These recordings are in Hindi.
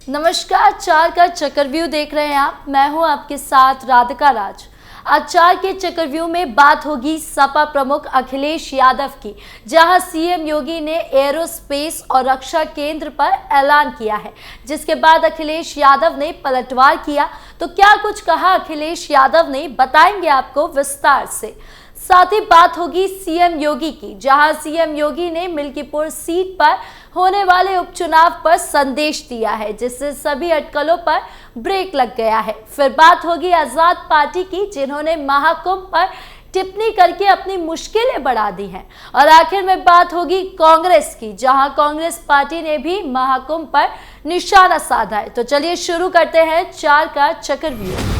नमस्कार, चार का चक्रव्यूह देख रहे हैं आप। मैं हूं आपके साथ राधिका राज। आज चार के चक्रव्यूह में बात होगी सपा प्रमुख अखिलेश यादव की, जहां सीएम योगी ने एरोस्पेस और रक्षा केंद्र पर ऐलान किया है, जिसके बाद अखिलेश यादव ने पलटवार किया। तो क्या कुछ कहा अखिलेश यादव ने, बताएंगे आपको विस्तार से। साथ ही बात होगी सीएम योगी की, जहां सीएम योगी ने मिल्कीपुर सीट पर होने वाले उपचुनाव पर संदेश दिया है, जिससे सभी अटकलों पर ब्रेक लग गया है। फिर बात होगी आजाद पार्टी की, जिन्होंने महाकुंभ पर टिप्पणी करके अपनी मुश्किलें बढ़ा दी हैं। और आखिर में बात होगी कांग्रेस की, जहां कांग्रेस पार्टी ने भी महाकुंभ पर निशाना साधा है। तो चलिए शुरू करते हैं चार का चक्रव्यूह।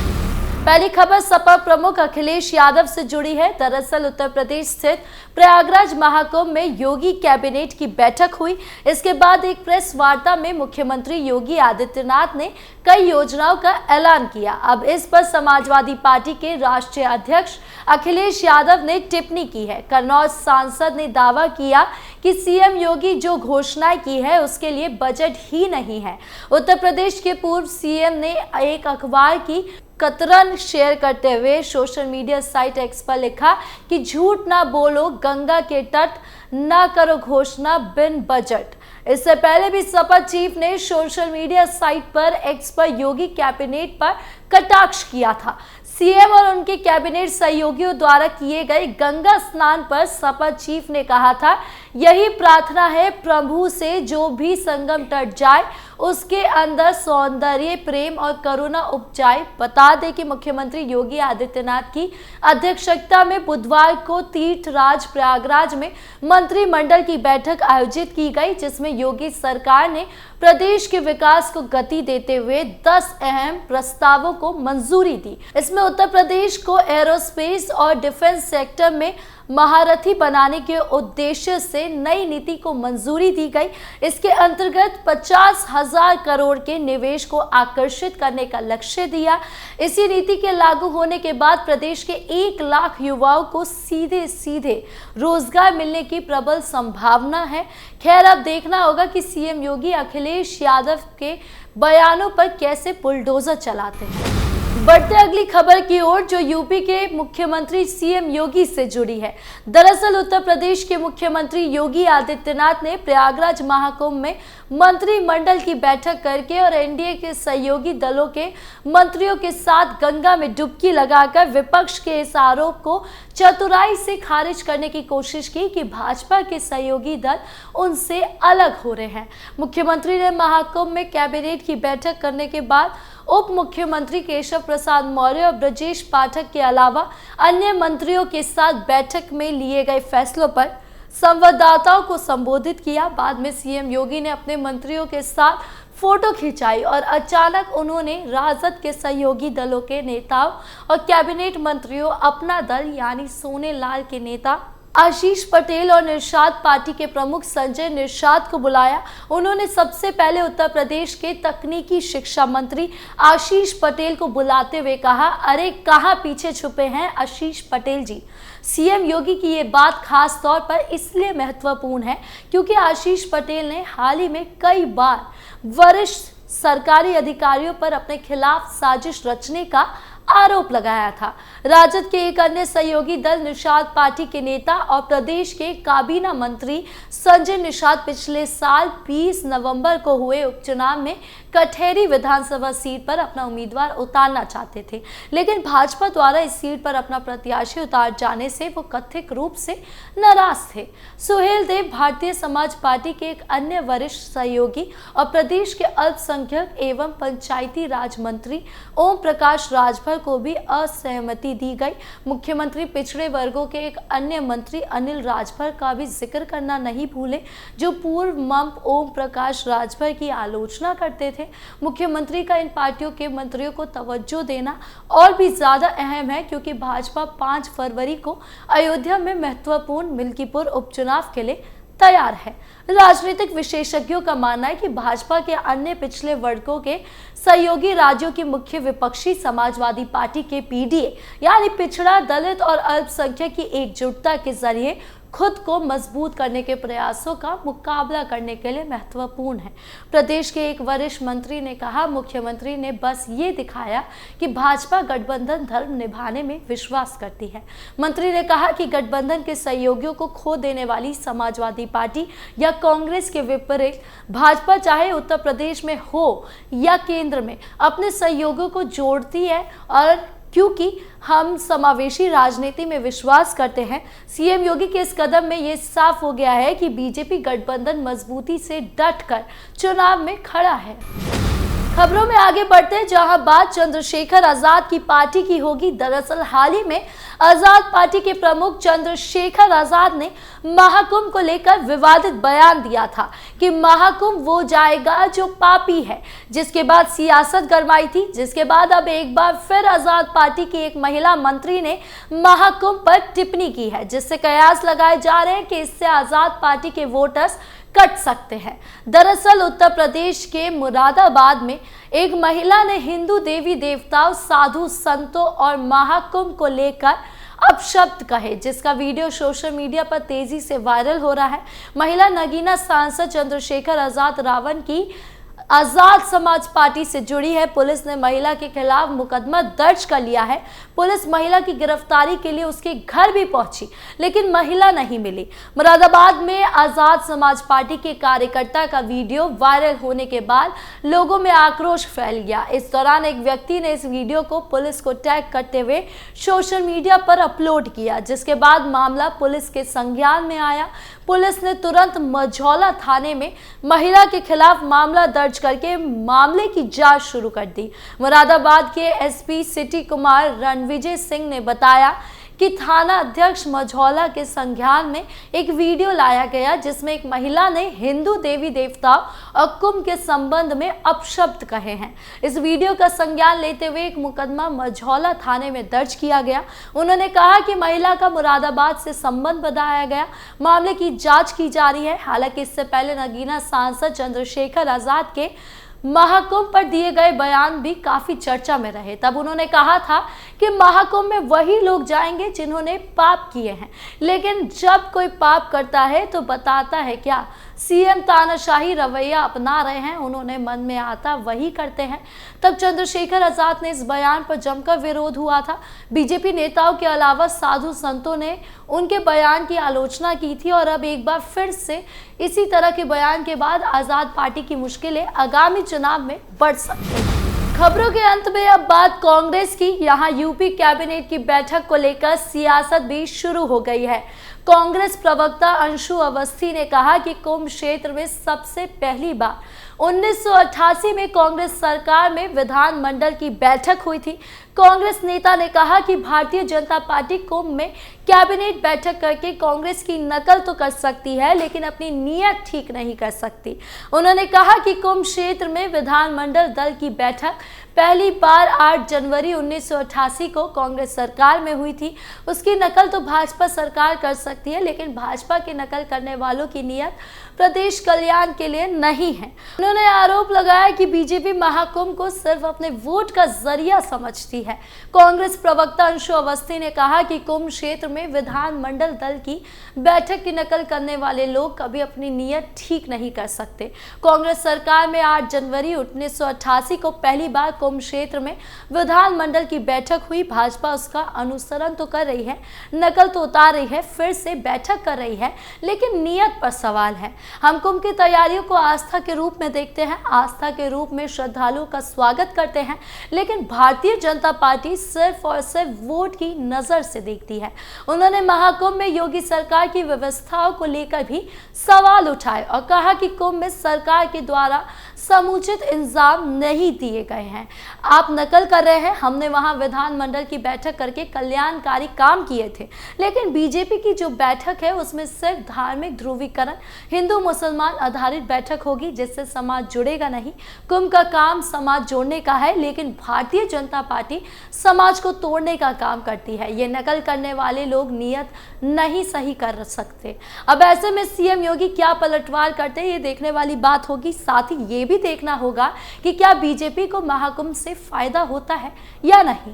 पहली खबर सपा प्रमुख अखिलेश यादव से जुड़ी है। दरअसल उत्तर प्रदेश स्थित प्रयागराज महाकुंभ में योगी कैबिनेट की बैठक हुई। इसके बाद एक प्रेस वार्ता में मुख्यमंत्री योगी आदित्यनाथ ने कई योजनाओं का ऐलान किया। अब इस पर समाजवादी पार्टी के राष्ट्रीय अध्यक्ष अखिलेश यादव ने टिप्पणी की है। कन्नौज सांसद ने दावा किया कि सीएम योगी जो घोषणाएं की है उसके लिए बजट ही नहीं है। उत्तर प्रदेश के पूर्व सीएम ने एक अखबार की कतरन शेयर करते हुए सोशल मीडिया साइट एक्स पर लिखा कि झूठ ना बोलो, गंगा के तट ना करो घोषणा बिन बजट। इससे पहले भी सपा चीफ ने सोशल मीडिया साइट पर एक्स पर योगी कैबिनेट पर कटाक्ष किया था। सीएम और उनके कैबिनेट सहयोगियों द्वारा किए गए गंगा स्नान पर सपा चीफ ने कहा था, यही प्रार्थना है प्रभु से, जो भी संगम तट जाए उसके अंदर सौंदर्य, प्रेम और करुणा उपजाए। बता दें कि मुख्यमंत्री योगी आदित्यनाथ की अध्यक्षता में बुधवार को तीर्थराज प्रयागराज में मंत्रिमंडल की बैठक आयोजित की गई, जिसमें योगी सरकार ने प्रदेश के विकास को गति देते हुए 10 अहम प्रस्तावों को मंजूरी दी। इसमें उत्तर प्रदेश को एरोस्पेस और डिफेंस सेक्टर में महारथी बनाने के उद्देश्य से नई नीति को मंजूरी दी गई। इसके अंतर्गत 50,000 करोड़ के निवेश को आकर्षित करने का लक्ष्य दिया। इसी नीति के लागू होने के बाद प्रदेश के 1 लाख युवाओं को सीधे सीधे रोजगार मिलने की प्रबल संभावना है। खैर, अब देखना होगा कि सीएम योगी अखिलेश यादव के बयानों पर कैसे बुलडोजर चलाते हैं। बढ़ते अगली खबर की ओर, जो यूपी के मुख्यमंत्री सीएम योगी से जुड़ी है। दरअसल उत्तर प्रदेश के मुख्यमंत्री योगी आदित्यनाथ ने प्रयागराज महाकुंभ में मंत्रिमंडल की बैठक करके और एनडीए के सहयोगी दलों के मंत्रियों के साथ गंगा में डुबकी लगाकर विपक्ष के इस आरोप को चतुराई से खारिज करने की कोशिश की कि भाजपा के सहयोगी दल उनसे अलग हो रहे हैं। मुख्यमंत्री ने महाकुंभ में कैबिनेट की बैठक करने के बाद उप मुख्यमंत्री केशव प्रसाद मौर्य और ब्रजेश पाठक के अलावा अन्य मंत्रियों के साथ बैठक में लिए गए फैसलों पर संवाददाताओं को संबोधित किया। बाद में सीएम योगी ने अपने मंत्रियों के साथ फोटो खिंचाई और अचानक उन्होंने राजद के सहयोगी दलों के नेताओं और कैबिनेट मंत्रियों, अपना दल यानी सोने लाल के नेता आशीष पटेल और निषाद पार्टी के प्रमुख संजय निषाद को बुलाया। उन्होंने सबसे पहले उत्तर प्रदेश के तकनीकी शिक्षा मंत्री आशीष पटेल को बुलाते हुए कहा, अरे कहाँ पीछे छुपे हैं आशीष पटेल जी। सीएम योगी की ये बात खास तौर पर इसलिए महत्वपूर्ण है क्योंकि आशीष पटेल ने हाल ही में कई बार वरिष्ठ सरकारी अधिकारियों पर अपने खिलाफ साजिश रचने का आरोप लगाया था। राजद के एक अन्य सहयोगी दल निषाद पार्टी के नेता और प्रदेश के काबीना मंत्री संजय निषाद पिछले साल 20 नवंबर को हुए उपचुनाव में कठेरी विधानसभा सीट पर अपना उम्मीदवार उतारना चाहते थे, लेकिन भाजपा द्वारा इस सीट पर अपना प्रत्याशी उतार जाने से वो कथित रूप से नाराज थे। सुहेल देव भारतीय समाज पार्टी के एक अन्य वरिष्ठ सहयोगी और प्रदेश के अल्पसंख्यक एवं पंचायती राज मंत्री ओम प्रकाश राजभर को भी असहमति दी गई। मुख्यमंत्री पिछड़े वर्गों के एक अन्य मंत्री अनिल राजभर का भी जिक्र करना नहीं भूले, जो पूर्व मंप ओम प्रकाश राजभर की आलोचना करते थे। मुख्यमंत्री का इन पार्टियों के मंत्रियों को तवज्जो देना और भी ज्यादा अहम है क्योंकि भाजपा 5 फरवरी को अयोध्या में महत्वपूर्ण मिल्कीपुर उपचुनाव के लिए तैयार है। राजनीतिक विशेषज्ञों का मानना है कि भाजपा के अन्य पिछले वर्गों के सहयोगी राज्यों की मुख्य विपक्षी समाजवादी पार्टी के पीडीए यानी पिछड़ा, दलित और अल्पसंख्यक की एकजुटता के जरिए खुद को मजबूत करने के प्रयासों का मुकाबला करने के लिए महत्वपूर्ण है। प्रदेश के एक वरिष्ठ मंत्री ने कहा, मुख्यमंत्री ने बस ये दिखाया कि भाजपा गठबंधन धर्म निभाने में विश्वास करती है। मंत्री ने कहा कि गठबंधन के सहयोगियों को खो देने वाली समाजवादी पार्टी या कांग्रेस के विपरीत भाजपा चाहे उत्तर प्रदेश में हो या केंद्र में अपने सहयोगियों को जोड़ती है। और क्योंकि हम समावेशी राजनीति में विश्वास करते हैं, सीएम योगी के इस कदम में ये साफ हो गया है कि बीजेपी गठबंधन मजबूती से डटकर चुनाव में खड़ा है। खबरों में आगे बढ़ते हैं, जहां बात चंद्रशेखर आजाद की पार्टी की होगी। दरअसल हाल ही में आजाद पार्टी के प्रमुख चंद्रशेखर आजाद ने महाकुंभ को लेकर विवादित बयान दिया था कि महाकुंभ वो जाएगा जो पापी है, जिसके बाद सियासत गरमाई थी। जिसके बाद अब एक बार फिर आजाद पार्टी की एक महिला मंत्री ने महाकुंभ पर टिप्पणी की है, जिससे कयास लगाए जा रहे हैं कि इससे आजाद पार्टी के वोटर्स कट सकते हैं। दरअसल उत्तर प्रदेश के मुरादाबाद में एक महिला ने हिंदू देवी देवताओं, साधु संतों और महाकुंभ को लेकर अपशब्द कहे, जिसका वीडियो सोशल मीडिया पर तेजी से वायरल हो रहा है। महिला नगीना सांसद चंद्रशेखर आजाद रावण की आजाद समाज पार्टी से जुड़ी है। पुलिस ने महिला के खिलाफ मुकदमा दर्ज कर लिया है। पुलिस महिला की गिरफ्तारी के लिए उसके घर भी पहुंची, लेकिन महिला नहीं मिली। मुरादाबाद में आजाद समाज पार्टी के कार्यकर्ता का वीडियो वायरल होने के बाद लोगों में आक्रोश फैल गया। इस दौरान एक व्यक्ति ने इस वीडियो को पुलिस को टैग करते हुए सोशल मीडिया पर अपलोड किया, जिसके बाद मामला पुलिस के संज्ञान में आया। पुलिस ने तुरंत मझौला थाने में महिला के खिलाफ मामला दर्ज करके मामले की जांच शुरू कर दी। मुरादाबाद के एसपी सिटी कुमार रणविजय सिंह ने बताया कि थाना अध्यक्ष मझौला के संज्ञान में एक वीडियो लाया गया, जिसमें एक महिला ने हिंदू देवी देवताओं और कुंभ के संबंध में अपशब्द कहे हैं। इस वीडियो का संज्ञान लेते हुए एक मुकदमा मझौला थाने में दर्ज किया गया। उन्होंने कहा कि महिला का मुरादाबाद से संबंध बताया गया। मामले की जांच की जा रही है। हालांकि इससे पहले नगीना सांसद चंद्रशेखर आजाद के महाकुंभ पर दिए गए बयान भी काफी चर्चा में रहे। तब उन्होंने कहा था कि महाकुंभ में वही लोग जाएंगे जिन्होंने पाप किए हैं, लेकिन जब कोई पाप करता है तो बताता है क्या? सीएम तानाशाही रवैया अपना रहे हैं, उन्होंने मन में आता वही करते हैं। तब चंद्रशेखर आजाद ने इस बयान पर जमकर विरोध हुआ था। बीजेपी नेताओं के अलावा साधु संतों ने उनके बयान की आलोचना की थी और अब एक बार फिर से इसी तरह के बयान के बाद आजाद पार्टी की मुश्किलें आगामी चुनाव में बढ़ सकती हैं। खबरों के अंत में अब बात कांग्रेस की। यहां यूपी कैबिनेट की बैठक को लेकर सियासत भी शुरू हो गई है। कांग्रेस प्रवक्ता अंशु अवस्थी ने कहा कि कुंभ क्षेत्र में सबसे पहली बार 1988 में कांग्रेस सरकार में विधानमंडल की बैठक हुई थी। कांग्रेस नेता ने कहा कि भारतीय जनता पार्टी कुंभ में कैबिनेट बैठक करके कांग्रेस की नकल तो कर सकती है, लेकिन अपनी नीयत ठीक नहीं कर सकती। उन्होंने कहा कि कुंभ क्षेत्र में विधानमंडल दल की बैठक पहली बार 8 जनवरी 1988 को कांग्रेस सरकार में हुई थी। उसकी नकल तो भाजपा सरकार कर सकती है, लेकिन भाजपा की नकल करने वालों की नीयत प्रदेश कल्याण के लिए नहीं है। उन्होंने आरोप लगाया कि बीजेपी महाकुंभ को सिर्फ अपने वोट का जरिया समझती है। कांग्रेस प्रवक्ता अंशु अवस्थी ने कहा कि कुंभ क्षेत्र में विधानमंडल दल की बैठक की नकल करने वाले लोग कभी अपनी नीयत ठीक नहीं कर सकते। कांग्रेस सरकार में 8 जनवरी 1988 को पहली बार कुंभ क्षेत्र में विधानमंडल की बैठक हुई। भाजपा उसका अनुसरण तो कर रही है, नकल तो उतार रही है, फिर से बैठक कर रही है, लेकिन नीयत पर सवाल है। हम कुंभ की तैयारियों को आस्था के रूप में देखते हैं, आस्था के रूप में श्रद्धालुओं का स्वागत करते हैं, लेकिन भारतीय जनता पार्टी सिर्फ और सिर्फ वोट की नजर से देखती है। उन्होंने महाकुंभ में योगी सरकार की व्यवस्थाओं को लेकर भी सवाल उठाए और कहा कि कुंभ में सरकार के द्वारा समुचित इंतजाम नहीं दिए गए हैं। आप नकल कर रहे हैं। हमने वहां विधानमंडल की बैठक करके कल्याणकारी काम किए थे, लेकिन बीजेपी की जो बैठक है उसमें सिर्फ धार्मिक ध्रुवीकरण, हिंदू मुसलमान आधारित बैठक होगी, जिससे समाज जुड़ेगा नहीं। कुंभ का काम समाज जोड़ने का है, लेकिन भारतीय जनता पार्टी समाज को तोड़ने का काम करती है। ये नकल करने वाले लोग नीयत नहीं सही कर सकते। अब ऐसे में सीएम योगी क्या पलटवार करते हैं, ये देखने वाली बात होगी। साथ ही ये भी देखना होगा कि क्या बीजेपी को महाकुंभ से फायदा होता है या नहीं।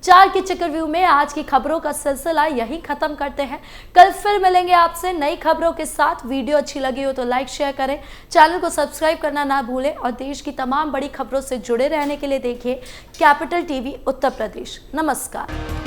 चार के चक्रव्यूह में आज की खबरों का सिलसिला यही खत्म करते हैं। कल फिर मिलेंगे आपसे नई खबरों के साथ। वीडियो अच्छी लगी हो तो लाइक शेयर करें, चैनल को सब्सक्राइब करना ना भूलें और देश की तमाम बड़ी खबरों से जुड़े रहने के लिए देखिए कैपिटल टीवी उत्तर प्रदेश। नमस्कार।